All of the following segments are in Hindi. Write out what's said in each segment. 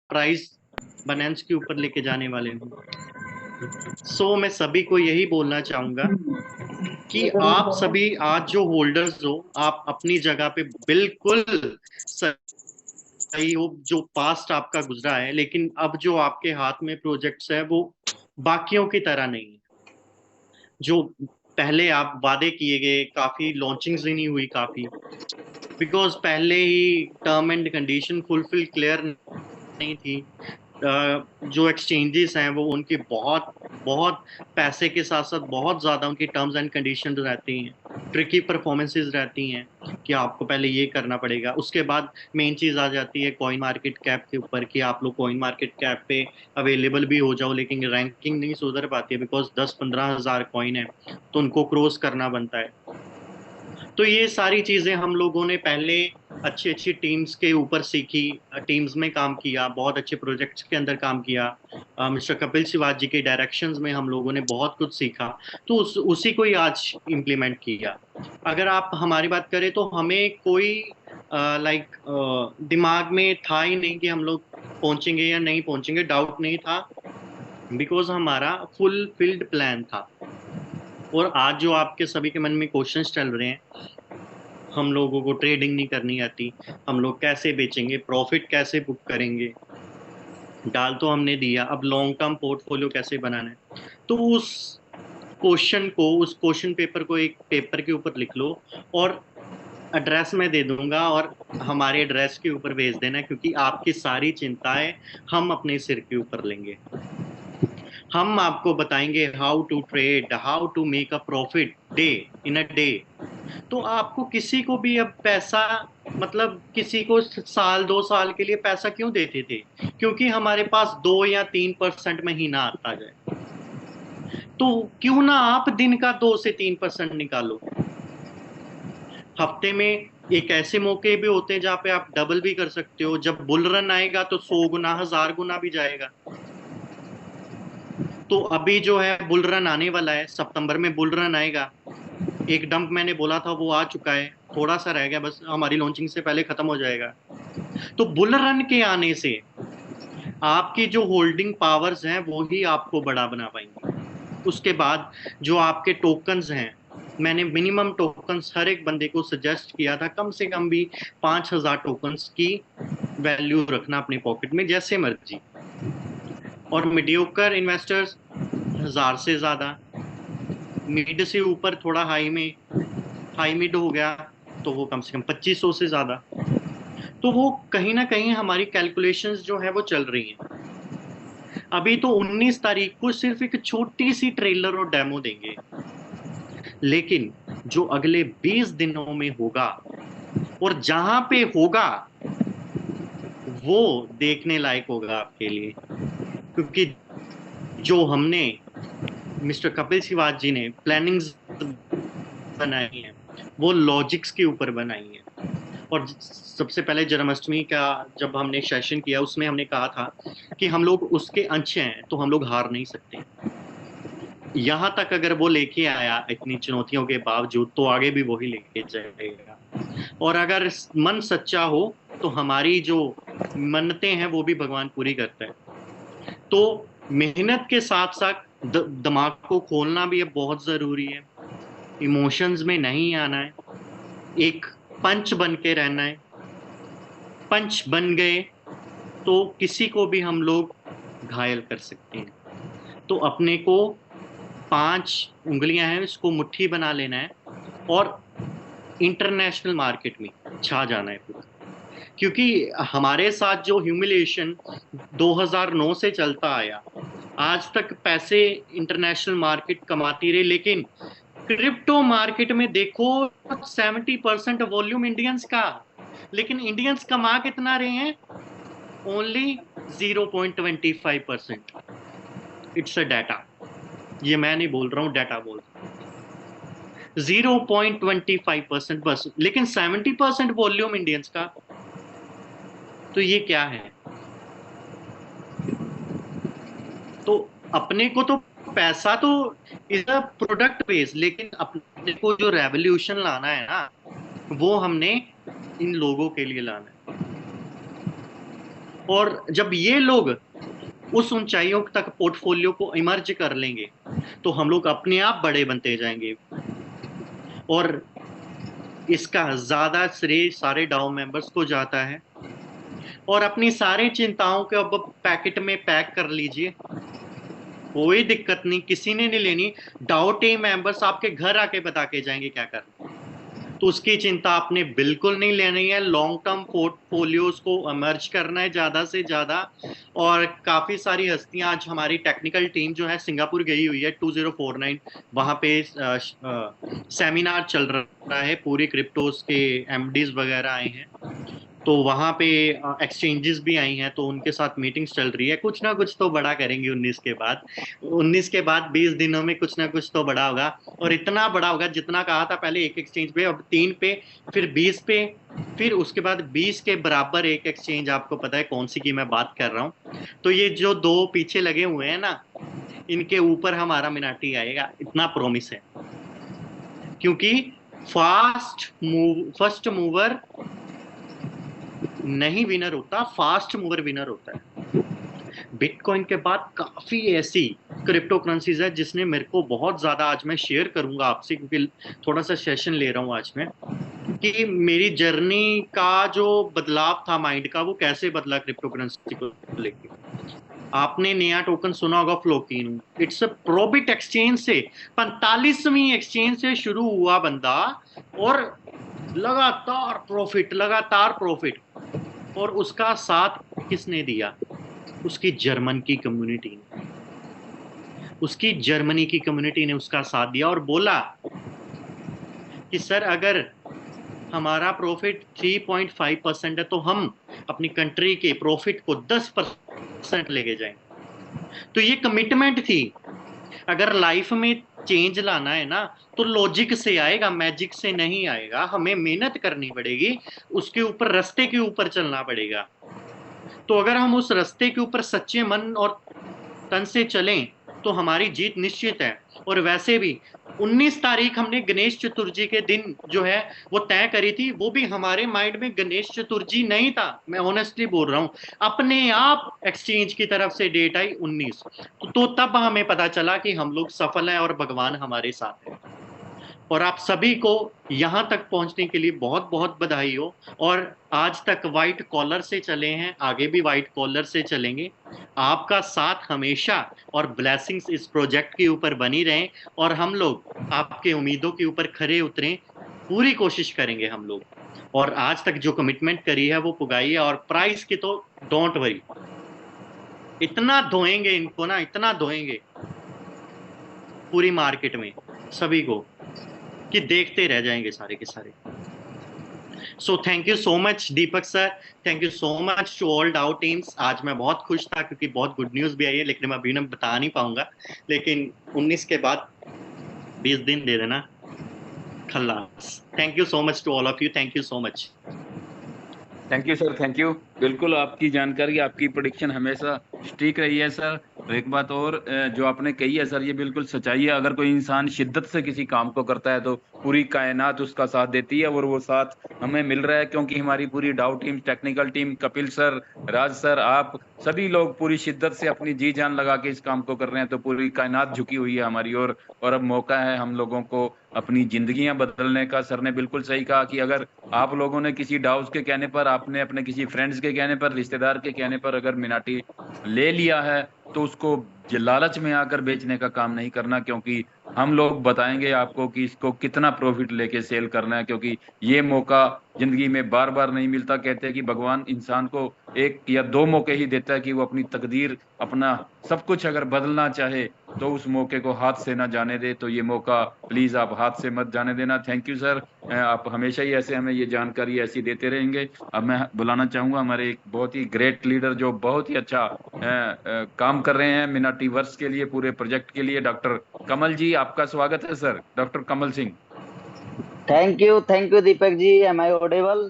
प्राइस बाइनेंस के ऊपर लेके जाने वाले हूँ। सो मैं सभी को यही बोलना चाहूंगा कि आप सभी आज जो होल्डर्स हो, आप अपनी जगह पे बिल्कुल सही हो। जो पास्ट आपका गुजरा है, लेकिन अब जो आपके हाथ में प्रोजेक्ट्स है वो बाकियों की तरह नहीं है। जो पहले आप वादे किए गए, काफी लॉन्चिंग्स ही नहीं हुई काफी, बिकॉज पहले ही term and condition fulfil clear नहीं थी। जो एक्सचेंजेस हैं वो उनकी बहुत बहुत पैसे के साथ साथ बहुत ज्यादा उनकी टर्म्स एंड कंडीशन रहती हैं, ट्रिकी परफॉर्मेंसेस रहती हैं कि आपको पहले ये करना पड़ेगा। उसके बाद मेन चीज आ जाती है कॉइन मार्केट कैप के ऊपर कि आप लोग कॉइन मार्केट कैप पे अवेलेबल भी हो जाओ, लेकिन रैंकिंग नहीं सुधर पाती है बिकॉज 10-15 हज़ार कॉइन है, तो उनको क्रॉस करना बनता है। तो ये सारी चीजें हम लोगों ने पहले अच्छी अच्छी टीम्स के ऊपर सीखी, टीम्स में काम किया, बहुत अच्छे प्रोजेक्ट्स के अंदर काम किया। मिस्टर कपिल शिवाजी के डायरेक्शंस में हम लोगों ने बहुत कुछ सीखा, तो उसी को ही आज इम्प्लीमेंट किया। अगर आप हमारी बात करें तो हमें कोई लाइक दिमाग में था ही नहीं कि हम लोग पहुंचेंगे या नहीं पहुंचेंगे, डाउट नहीं था, बिकॉज हमारा फुल फील्ड प्लान था। और आज जो आपके सभी के मन में क्वेश्चंस चल रहे हैं, हम लोगों को ट्रेडिंग नहीं करनी आती, हम लोग कैसे बेचेंगे, प्रॉफिट कैसे बुक करेंगे, डाल तो हमने दिया, अब लॉन्ग टर्म पोर्टफोलियो कैसे बनाना है। तो उस क्वेश्चन पेपर को एक पेपर के ऊपर लिख लो, और एड्रेस मैं दे दूंगा, और हमारे एड्रेस के ऊपर भेज देना, क्योंकि आपकी सारी चिंताएं हम अपने सिर के ऊपर लेंगे। हम आपको बताएंगे how to trade, how to make a profit day in a day. तो आपको किसी को भी अब पैसा, मतलब किसी को साल 2 साल के लिए पैसा क्यों देते थे? क्योंकि हमारे पास 2 या 3% महीना आता जाए। तो क्यों ना आप दिन का 2 से 3% निकालो। हफ्ते में एक ऐसे मौके भी होते हैं जहां पे आप डबल भी कर सकते हो। जब बुल रन आएगा तो 100 गुना 1000 गुना भी जाएगा। तो अभी जो है बुल रन आने वाला है, सितंबर में बुल रन आएगा। एक डंप मैंने बोला था वो आ चुका है, थोड़ा सा रह गया, बस हमारी लॉन्चिंग से पहले खत्म हो जाएगा। तो बुल रन के आने से आपकी जो होल्डिंग पावर्स हैं वो ही आपको बड़ा बना पाएंगी। उसके बाद जो आपके टोकन्स हैं, मैंने मिनिमम टोकन्स हर एक बंदे को सजेस्ट किया था, कम से कम भी 5,000 टोकन्स की वैल्यू रखना अपने पॉकेट में जैसे मर्जी। और मीडियोकर इन्वेस्टर्स 1,000 से ज्यादा, मिड से ऊपर थोड़ा हाई में, हाई मिड हो गया तो वो कम से कम 2,500 से ज्यादा। तो वो कहीं ना कहीं हमारी कैलकुलेशंस जो है वो चल रही हैं। अभी तो 19 तारीख को सिर्फ एक छोटी सी ट्रेलर और डेमो देंगे, लेकिन जो अगले 20 दिनों में होगा और जहां पे होगा वो देखने लायक होगा आपके लिए। क्योंकि जो हमने, मिस्टर कपिल शिवाजी ने प्लानिंग्स बनाई हैं वो लॉजिक्स के ऊपर बनाई हैं। और सबसे पहले जन्माष्टमी का जब हमने सेशन किया उसमें हमने कहा था कि हम लोग उसके अंश हैं, तो हम लोग हार नहीं सकते। यहाँ तक अगर वो लेके आया इतनी चुनौतियों के बावजूद, तो आगे भी वही लेके जाएगा। और अगर मन सच्चा हो तो हमारी जो मन्नतें हैं वो भी भगवान पूरी करता है। तो मेहनत के साथ साथ दिमाग को खोलना भी अब बहुत जरूरी है। इमोशंस में नहीं आना है, एक पंच बन के रहना है। पंच बन गए तो किसी को भी हम लोग घायल कर सकते हैं। तो अपने को 5 उंगलियां हैं, इसको मुट्ठी बना लेना है, और इंटरनेशनल मार्केट में छा जाना है पूरा। क्योंकि हमारे साथ जो ह्यूमिलेशन 2009 से चलता आया, आज तक पैसे इंटरनेशनल मार्केट कमाती रही, लेकिन क्रिप्टो मार्केट में देखो 70% वॉल्यूम इंडियंस का, लेकिन इंडियंस कमा कितना रहे हैं? ओनली 0.25%। इट्स अ डाटा, ये मैं नहीं बोल रहा हूँ, डाटा बोल रहा हूँ। 0.25% बस, लेकिन 70% वॉल्यूम इंडियंस का। तो ये क्या है? तो अपने को तो पैसा तो इज अ प्रोडक्ट बेस, लेकिन अपने को जो रेवोल्यूशन लाना है ना, वो हमने इन लोगों के लिए लाना है। और जब ये लोग उस ऊंचाइयों तक पोर्टफोलियो को इमर्ज कर लेंगे तो हम लोग अपने आप बड़े बनते जाएंगे। और इसका ज्यादा श्रेय सारे डाउ मेंबर्स को जाता है। और अपनी सारी चिंताओं को अब पैकेट में पैक कर लीजिए, कोई दिक्कत नहीं, किसी ने नहीं लेनी। डाउ टीम मेंबर्स आपके घर आके बता के जाएंगे क्या करना, तो उसकी चिंता आपने बिल्कुल नहीं लेनी है। लॉन्ग टर्म पोर्टफोलियोज को इमर्ज करना है ज्यादा से ज्यादा। और काफी सारी हस्तियां, आज हमारी टेक्निकल टीम जो है सिंगापुर गई हुई है 2049, वहां पे सेमिनार चल रहा है, पूरे क्रिप्टोस के एमडीज वगैरह आए हैं, तो वहां पे एक्सचेंजेस भी आई हैं, तो उनके साथ मीटिंग्स चल रही है। कुछ ना कुछ तो बड़ा करेंगे 19 के बाद 20 दिनों में कुछ ना कुछ तो बड़ा होगा। और इतना बड़ा होगा, जितना कहा था पहले एक एक्सचेंज पे, अब 3 पे, फिर 20 पे, फिर उसके बाद 20 के बराबर एक एक्सचेंज। आपको पता है कौन सी की मैं बात कर रहा हूँ। तो ये जो दो पीछे लगे हुए हैं ना, इनके ऊपर हमारा मिनाटी आएगा, इतना प्रॉमिस है। क्योंकि फर्स्ट मूवर नहीं विनर होता, फास्ट मूवर विनर होता है। बिटकॉइन के बाद काफी ऐसी क्रिप्टो करेंसीज है जिसने मेरे को बहुत ज्यादा, आज मैं शेयर करूंगा आपसे, क्योंकि थोड़ा सा सेशन ले रहा हूं आज मैं, कि मेरी जर्नी का जो बदलाव था माइंड का, वो कैसे बदला क्रिप्टो करेंसी को लेके। आपने नया टोकन सुना होगा फ्लोकिन, इट्स अ प्रोबिट एक्सचेंज से, 45वीं एक्सचेंज से शुरू हुआ बंदा, और लगातार प्रॉफिट, लगातार प्रॉफिट। और उसका साथ किसने दिया? उसकी जर्मन की कम्युनिटी ने, उसकी जर्मनी की कम्युनिटी ने उसका साथ दिया और बोला कि सर अगर हमारा प्रॉफिट 3.5% है, तो हम अपनी कंट्री के प्रॉफिट को 10% लेके जाएंगे। तो ये कमिटमेंट थी। अगर लाइफ में चेंज लाना है ना, तो लॉजिक से आएगा, मैजिक से नहीं आएगा। हमें मेहनत करनी पड़ेगी, उसके ऊपर, रास्ते के ऊपर चलना पड़ेगा। तो अगर हम उस रास्ते के ऊपर सच्चे मन और तन से चलें तो हमारी जीत निश्चित है। और वैसे भी 19 तारीख हमने गणेश चतुर्थी के दिन जो है वो तय करी थी, वो भी हमारे माइंड में गणेश चतुर्थी नहीं था, मैं ऑनेस्टली बोल रहा हूँ। अपने आप एक्सचेंज की तरफ से डेट आई 19, तो तब हमें पता चला कि हम लोग सफल हैं और भगवान हमारे साथ है। और आप सभी को यहाँ तक पहुंचने के लिए बहुत बहुत बधाई हो। और आज तक वाइट कॉलर से चले हैं, आगे भी वाइट कॉलर से चलेंगे। आपका साथ हमेशा और ब्लेसिंग्स इस प्रोजेक्ट के ऊपर बनी रहें, और हम लोग आपके उम्मीदों के ऊपर खरे उतरें, पूरी कोशिश करेंगे हम लोग। और आज तक जो कमिटमेंट करी है वो पुगाई है। और प्राइस की तो डोंट वरी, इतना धोएंगे इनको ना, इतना धोएंगे पूरी मार्केट में सभी को, कि देखते रह जाएंगे सारे के सारे। So thank you so much Deepak sir, thank you so much to all Dow teams. आज मैं बहुत खुश था क्योंकि बहुत गुड न्यूज़ भी आई है, लेकिन मैं अभी ना बता नहीं पाऊंगा। लेकिन 19 के बाद 20 दिन दे देना, खल्लास। Thank you so much to all of you, thank you so much. Thank you sir, thank you. बिल्कुल आपकी जानकारी, आपकी प्रेडिक्शन हमेशा ठीक रही है सर। और एक बात और जो आपने कही है सर, ये बिल्कुल सच्चाई है। अगर कोई इंसान शिद्दत से किसी काम को करता है तो पूरी कायनात उसका साथ देती है, और वो साथ हमें मिल रहा है क्योंकि हमारी पूरी डाउ team, technical team, Kapil sir, Raj sir, आप सभी लोग पूरी शिद्दत से अपनी जी जान लगा के इस काम को कर रहे हैं। तो पूरी कायनात झुकी हुई है हमारी ओर, और अब मौका है हम लोगों को अपनी जिंदगियां बदलने का। सर ने बिल्कुल सही कहा कि अगर आप लोगों ने किसी डाउस के कहने पर, आपने अपने किसी फ्रेंड्स के कहने पर, रिश्तेदार के कहने पर अगर मिनाटी ले लिया है, तो उसको लालच में आकर बेचने का काम नहीं करना, क्योंकि हम लोग बताएंगे आपको कि इसको कितना प्रॉफिट लेके सेल करना है। क्योंकि ये मौका जिंदगी में बार बार नहीं मिलता। कहते हैं कि भगवान इंसान को एक या दो मौके ही देता है कि वो अपनी तकदीर, अपना सब कुछ अगर बदलना चाहे तो उस मौके को हाथ से ना जाने दे। तो ये मौका प्लीज आप हाथ से मत जाने देना। थैंक यू सर, आप हमेशा ही ऐसे हमें ये जानकारी ऐसी देते रहेंगे। अब मैं बुलाना चाहूंगा हमारे एक बहुत ही ग्रेट लीडर, जो बहुत ही अच्छा काम कर रहे हैं मिनाटी वर्स के लिए, पूरे प्रोजेक्ट के लिए, डॉक्टर कमल जी। आपका स्वागत है sir, doctor Kamal Singh. Thank you Deepak ji. Am I audible?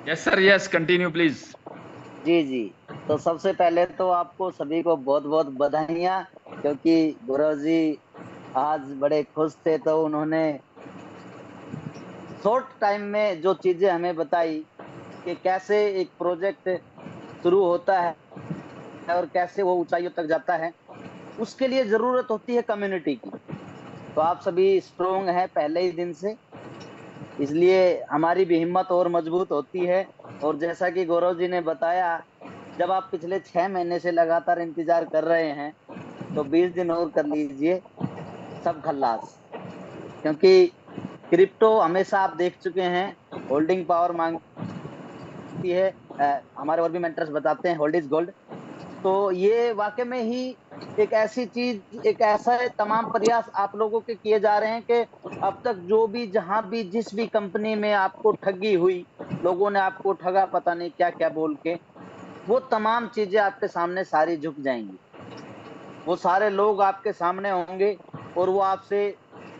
Yes sir, yes, continue please. जी जी। तो सबसे पहले तो आपको सभी को बहुत बहुत बधाइयाँ, क्योंकि गुरु जी आज बड़े खुश थे, तो उन्होंने शॉर्ट टाइम में जो चीजें हमें बताई कि कैसे एक प्रोजेक्ट शुरू होता है और कैसे वो ऊंचाइयों तक जाता है, उसके लिए जरूरत होती है कम्युनिटी की। तो आप सभी स्ट्रोंग हैं पहले ही दिन से, इसलिए हमारी भी हिम्मत और मजबूत होती है। और जैसा कि गौरव जी ने बताया, जब आप पिछले 6 महीने से लगातार इंतजार कर रहे हैं तो 20 दिन और कर लीजिए, सब खल्लास। क्योंकि क्रिप्टो हमेशा आप देख चुके हैं होल्डिंग पावर मांगती है। हमारे और भी मेंटर्स बताते हैं होल्ड इज गोल्ड। तो ये वाकई में ही एक ऐसी चीज, एक ऐसा तमाम प्रयास आप लोगों के किए जा रहे हैं कि अब तक जो भी, जहां भी, जिस भी कंपनी में आपको ठगी हुई, लोगों ने आपको ठगा पता नहीं क्या क्या बोल के, वो तमाम चीजें आपके सामने सारी झुक जाएंगी। वो सारे लोग आपके सामने होंगे और वो आपसे,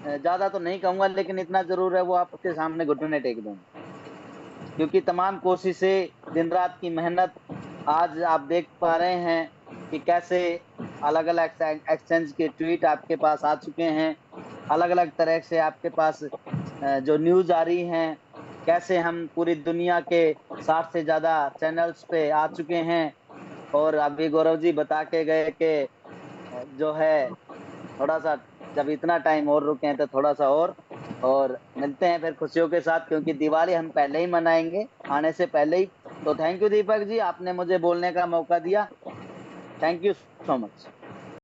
ज्यादा तो नहीं कहूंगा लेकिन इतना जरूर है, वो आपके सामने घुटने टेक देंगे। क्योंकि तमाम कोशिशें, दिन रात की मेहनत, आज आप देख पा रहे हैं कि कैसे अलग अलग एक्सचेंज के ट्वीट आपके पास आ चुके हैं, अलग अलग तरह से आपके पास जो न्यूज आ रही हैं, कैसे हम पूरी दुनिया के 60 से ज्यादा चैनल्स पे आ चुके हैं। और अभी गौरव जी बता के गए कि जो है थोड़ा सा, जब इतना टाइम और रुके हैं तो थोड़ा सा और मिलते हैं फिर खुशियों के साथ, क्योंकि दिवाली हम पहले ही मनाएंगे, आने से पहले ही। तो थैंक यू दीपक जी, आपने मुझे बोलने का मौका दिया। Thank you so much.